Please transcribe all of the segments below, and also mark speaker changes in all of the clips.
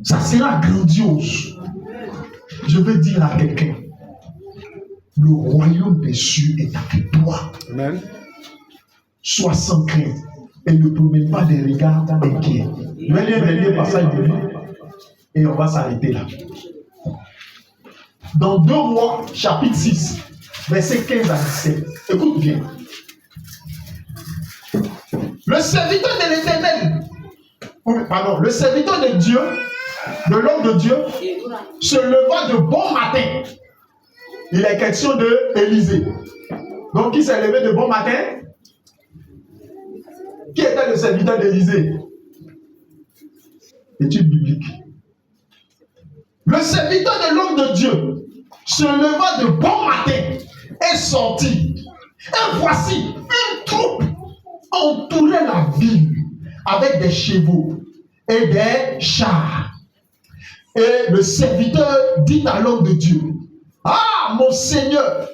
Speaker 1: Ça sera grandiose. Je veux dire à quelqu'un, le royaume des cieux est avec toi.
Speaker 2: Amen.
Speaker 1: Sois sans crainte et ne promène pas des regards inquiets. Je vais lire le dernier passage de lui et on va s'arrêter là. Dans 2 Rois, chapitre 6, versets 15 à 17. Écoute bien. Le serviteur de l'Éternel, pardon, le serviteur de Dieu, de l'homme de Dieu, se leva de bon matin. Il est question de Élisée. Donc, qui s'est levé de bon matin? Qui était le serviteur d'Élisée? Étude biblique. Le serviteur de l'homme de Dieu se leva de bon matin et sortit. Et voici une troupe entourait la ville avec des chevaux et des chars. Et le serviteur dit à l'homme de Dieu, ah, mon Seigneur,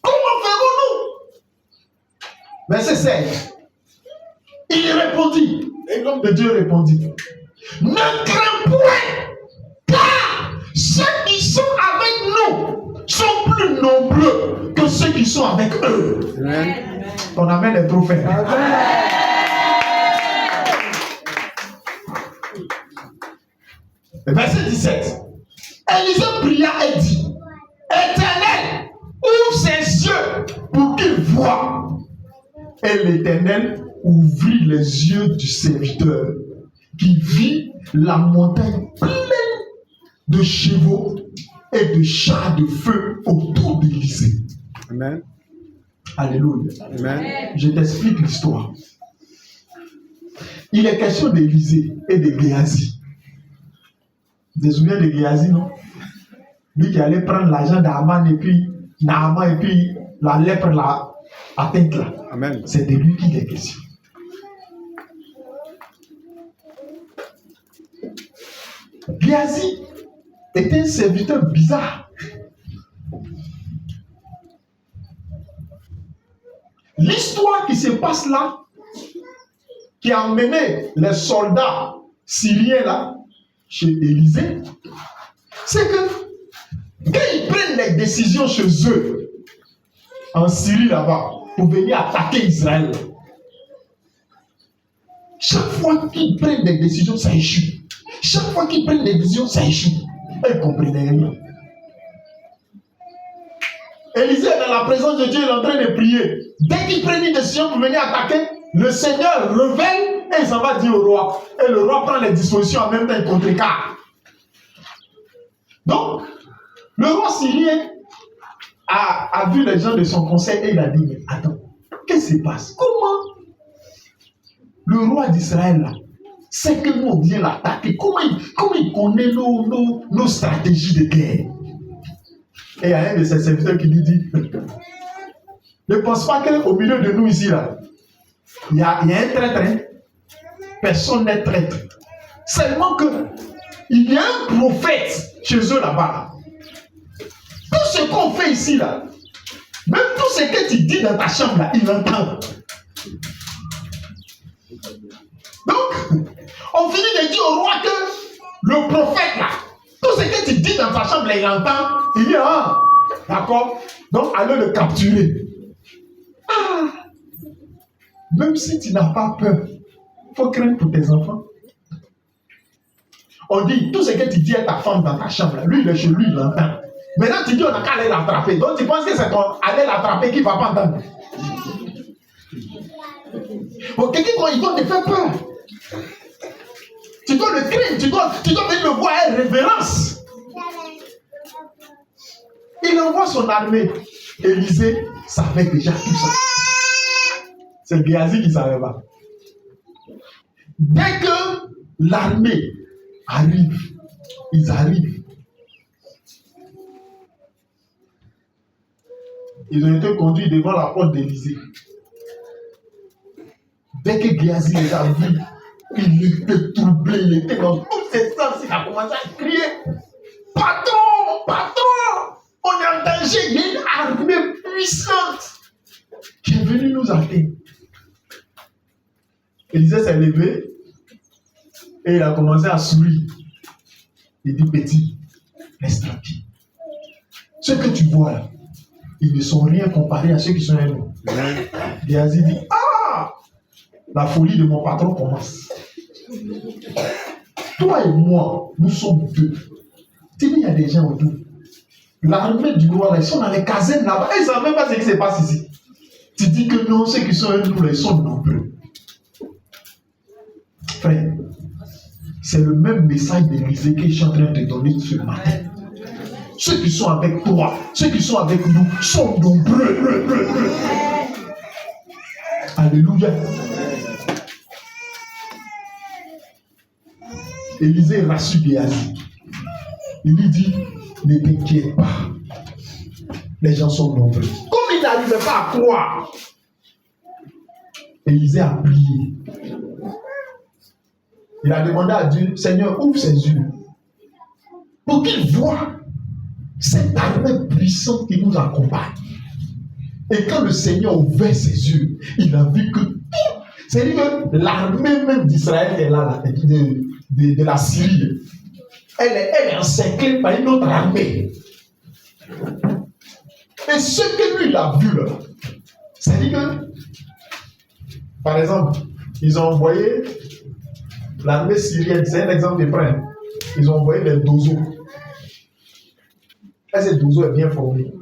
Speaker 1: comment ferons-nous? Verset 16. Il répondit, et l'homme de Dieu répondit, ne crains point, car ceux qui sont avec nous sont plus nombreux que ceux qui sont avec eux. Amen. Ton amen est trop faible. Verset 17. Élisée pria et dit, Éternel, ouvre ses yeux pour qu'il voie. Et l'Éternel ouvrit les yeux du serviteur, qui vit la montagne pleine de chevaux et de chars de feu autour d'Élisée.
Speaker 2: Amen.
Speaker 1: Alléluia.
Speaker 2: Amen.
Speaker 1: Je t'explique l'histoire. Il est question d'Élisée et de Géasi. Tu te souviens de Géasi, non? Lui qui allait prendre l'argent d'Aman et puis Naaman et puis la lèpre l'a atteinte là.
Speaker 2: Amen.
Speaker 1: C'est de lui qu'il est question. Géasi était un serviteur bizarre. L'histoire qui se passe là, qui a emmené les soldats syriens là, chez Élisée, c'est que quand ils prennent les décisions chez eux, en Syrie là-bas, pour venir attaquer Israël, chaque fois qu'ils prennent des décisions, ça échoue. Chaque fois qu'ils prennent des décisions, ça échoue. Ils ne comprenaient rien. Élisée est dans la présence de Dieu, il est en train de prier. Dès qu'il prend une décision pour venir attaquer, le Seigneur révèle et il s'en va dire au roi. Et le roi prend les dispositions en même temps, il contrecarre. Donc, le roi syrien a vu les gens de son conseil et il a dit, mais attends, qu'est-ce qui se passe? Comment le roi d'Israël là, c'est que nous on vient l'attaquer? Comment il connaît nos stratégies de guerre? Et il y a un de ses serviteurs qui lui dit, ne pense pas qu'au milieu de nous ici là, il y a un traître, hein? Personne n'est traître. Seulement que il y a un prophète chez eux là-bas. Tout ce qu'on fait ici là, même tout ce que tu dis dans ta chambre là, il entend. Donc, on finit de dire au roi que le prophète là, tout ce que tu dis dans ta chambre là, il entend. Il dit, ah, d'accord, donc allez le capturer. Ah, même si tu n'as pas peur, il faut craindre pour tes enfants. On dit, tout ce que tu dis à ta femme dans ta chambre, là, lui, il est chez lui, il entend. Maintenant, tu dis, on n'a qu'à aller l'attraper. Donc, tu penses que c'est ton aller l'attraper qui ne va pas entendre. Pour quelqu'un, quand il doit te faire peur, tu dois le craindre, tu dois venir le voir avec révérence. Il envoie son armée. Élisée savait déjà tout ça. C'est Géasi qui ne savait pas. Dès que l'armée arrive, ils arrivent. Ils ont été conduits devant la porte d'Élisée. Dès que Géasi les a vus, il était troublé, il était dans tous ses sens, il a commencé à crier, patron, patron, on est en danger, il y a une armée puissante qui est venue nous atteindre. Élisée s'est levé et il a commencé à sourire. Il dit, petit, reste tranquille. Ce que tu vois là, ils ne sont rien comparés à ceux qui sont à nous. Géasi dit, la folie de mon patron commence. Toi et moi, nous sommes deux. Tu dis, il y a des gens autour. L'armée du roi, là, ils sont dans les casernes là-bas. Ils ne savent même pas ce qui se passe ici. Tu dis que non, ceux qui sont à nous, là, ils sont nombreux. Frère, c'est le même message d'Élisée que je suis en train de te donner ce matin. Ceux qui sont avec toi, ceux qui sont avec nous, sont nombreux. Alléluia. Élisée rassure Géasi. Il lui dit, ne t'inquiète pas. Les gens sont nombreux. Comme il n'arrivait pas à croire, Élisée a prié. Il a demandé à Dieu, Seigneur, ouvre ses yeux pour qu'il voie cette armée puissante qui nous accompagne. Et quand le Seigneur ouvert ses yeux, il a vu que tout, c'est-à-dire que l'armée même d'Israël est là, de la Syrie, elle est encerclée par une autre armée. Et ce que lui il a vu là, c'est-à-dire que, par exemple, ils ont envoyé l'armée syrienne, c'est un exemple de près. Ils ont envoyé les dozos. Et ces dozos est bien formé.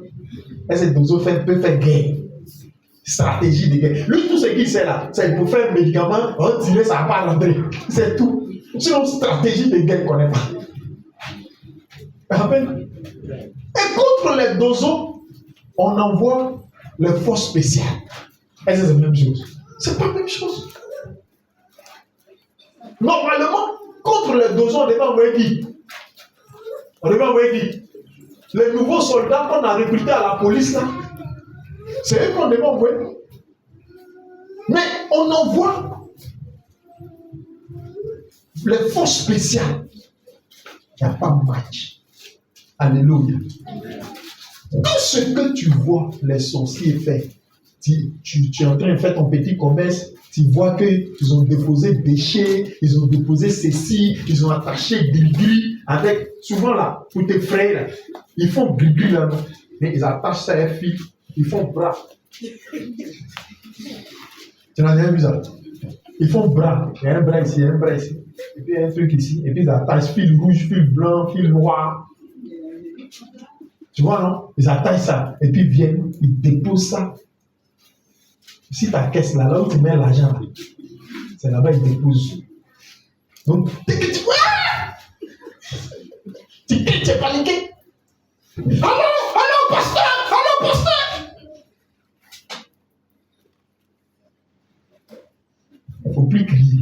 Speaker 1: Et ces dozos peut faire guerre. Stratégie de guerre. Lui, tout ce qu'il sait là, c'est pour faire un médicament, retirer ça pas rentrer. C'est tout. Sinon, stratégie de guerre, il ne connaît pas. Amen. Et contre les dozos, on envoie les forces spéciales. Et c'est la même chose. C'est pas la même chose. Normalement, contre les dozos, on devait envoyer qui? On devait envoyer qui? Les nouveaux soldats qu'on a recrutés à la police là, c'est eux qu'on devait envoyer. Mais on envoie les forces spéciales. Il n'y a pas de match. Alléluia. Tout ce que tu vois les sorciers faire, tu es en train de faire ton petit commerce, tu vois qu'ils ont déposé déchets, ils ont déposé ceci, ils ont attaché gris-gris avec, souvent là, pour tes frères, là, ils font gris-gris là, mais ils attachent ça à un fil, ils font bras. Tu n'as jamais vu ça? Ils font bras, il y a un bras ici, il y a un bras ici, et puis il y a un truc ici, et puis ils attachent fil rouge, fil blanc, fil noir. Tu vois, non? Ils attachent ça, et puis ils viennent, ils déposent ça. Si ta caisse là, là où tu mets l'argent, c'est là-bas qu'ils déposent. Donc, dès que tu vois, tu es paniqué. Allô, pasteur! Il ne faut plus crier.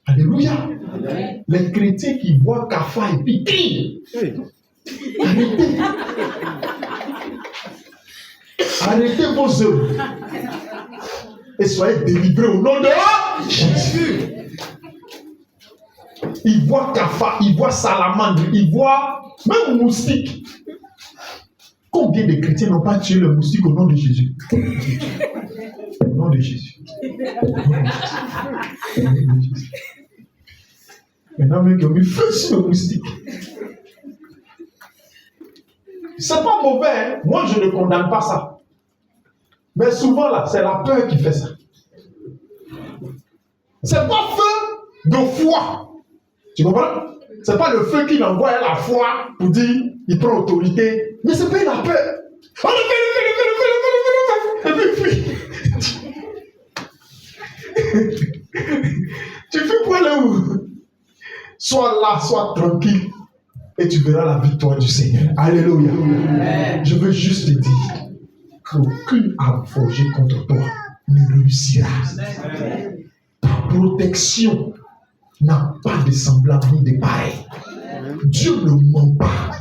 Speaker 1: Alléluia. Amen. Les chrétiens qui voient Kafa et puis crient. Arrêtez. Arrêtez vos œuvres. Et soyez délivrés au nom de Jésus. Ils voient Kafa, ils voient salamandre, ils voient même moustique. Combien de chrétiens n'ont pas tué le moustique au nom de Jésus? Au nom de Jésus. Maintenant, même qui ont mis feu sur le moustique. C'est pas mauvais, hein? Moi je ne condamne pas ça. Mais souvent là, c'est la peur qui fait ça. C'est pas feu de foi. Tu comprends? C'est pas le feu qui envoie la foi pour dire il prend autorité. Mais c'est pas la peur. On le fait. Et puis. Tu fais quoi là où? Sois là, sois tranquille. Et tu verras la victoire du Seigneur. Alléluia. Amen. Je veux juste te dire qu'aucune arme forgée contre toi ne réussira. Amen. Ta protection n'a pas de semblable ni de pareil. Dieu ne ment pas.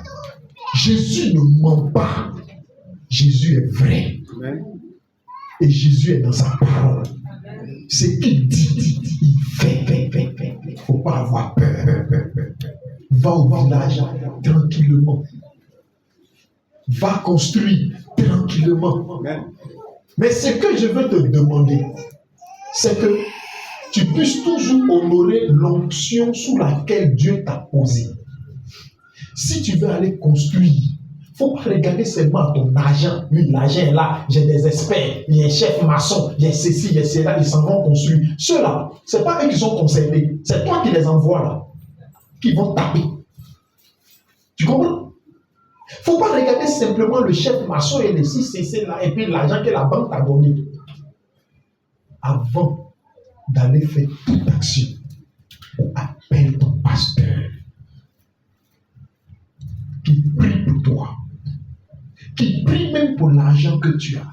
Speaker 1: Jésus ne ment pas. Jésus est vrai. Amen. Et Jésus est dans sa parole. Ce qu'il dit, il fait. Il ne faut pas avoir peur. Va au village tranquillement. Va construire tranquillement. Amen. Mais ce que je veux te demander, c'est que tu puisses toujours honorer l'onction sous laquelle Dieu t'a posé. Si tu veux aller construire, il ne faut pas regarder seulement ton argent. Oui, l'argent est là, j'ai des experts, il y a un chef maçon, il y a ceci, il y a cela, ils s'en vont construire. Ceux-là, ce n'est pas eux qui sont concernés, c'est toi qui les envoies là, qui vont taper. Tu comprends? Il ne faut pas regarder simplement le chef maçon et les 6 CC là, et puis l'argent que la banque t'a donné. Avant d'aller faire toute action, appelle ton pasteur qui prie pour toi, qui prie même pour l'argent que tu as.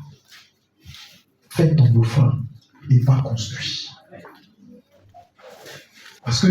Speaker 1: Fais ton offrande et va construire. Parce que